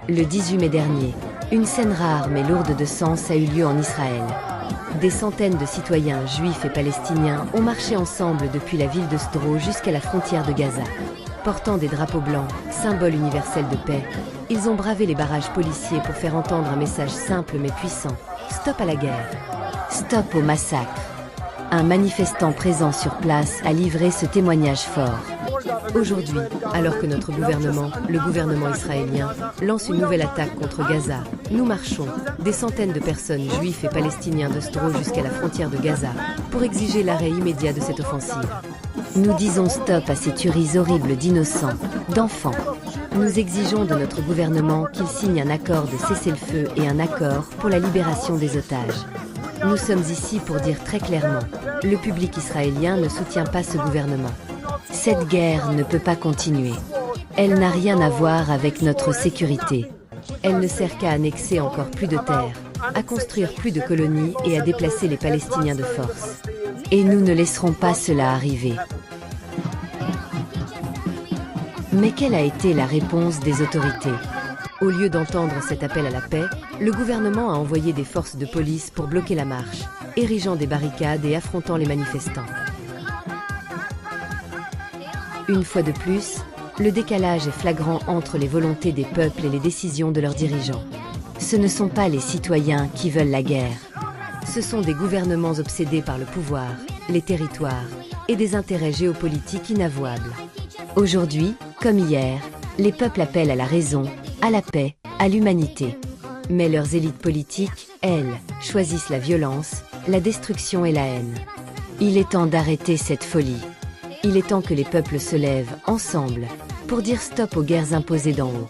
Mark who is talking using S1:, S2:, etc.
S1: Le 18 mai dernier, une scène rare mais lourde de sens a eu lieu en Israël. Des centaines de citoyens juifs et palestiniens ont marché ensemble depuis la ville de Sderot jusqu'à la frontière de Gaza. Portant des drapeaux blancs, symbole universel de paix, ils ont bravé les barrages policiers pour faire entendre un message simple mais puissant. Stop à la guerre. Stop au massacre. Un manifestant présent sur place a livré ce témoignage fort. Aujourd'hui, alors que notre gouvernement, le gouvernement israélien, lance une nouvelle attaque contre Gaza, nous marchons, des centaines de personnes juifs et palestiniens de Sderot jusqu'à la frontière de Gaza, pour exiger l'arrêt immédiat de cette offensive. Nous disons stop à ces tueries horribles d'innocents, d'enfants. Nous exigeons de notre gouvernement qu'il signe un accord de cessez-le-feu et un accord pour la libération des otages. Nous sommes ici pour dire très clairement, le public israélien ne soutient pas ce gouvernement. Cette guerre ne peut pas continuer. Elle n'a rien à voir avec notre sécurité. Elle ne sert qu'à annexer encore plus de terres, à construire plus de colonies et à déplacer les Palestiniens de force. Et nous ne laisserons pas cela arriver. Mais quelle a été la réponse des autorités? Au lieu d'entendre cet appel à la paix, le gouvernement a envoyé des forces de police pour bloquer la marche, érigeant des barricades et affrontant les manifestants. Une fois de plus, le décalage est flagrant entre les volontés des peuples et les décisions de leurs dirigeants. Ce ne sont pas les citoyens qui veulent la guerre. Ce sont des gouvernements obsédés par le pouvoir, les territoires et des intérêts géopolitiques inavouables. Aujourd'hui, comme hier, les peuples appellent à la raison, à la paix, à l'humanité. Mais leurs élites politiques, elles, choisissent la violence, la destruction et la haine. Il est temps d'arrêter cette folie. Il est temps que les peuples se lèvent, ensemble, pour dire stop aux guerres imposées d'en haut.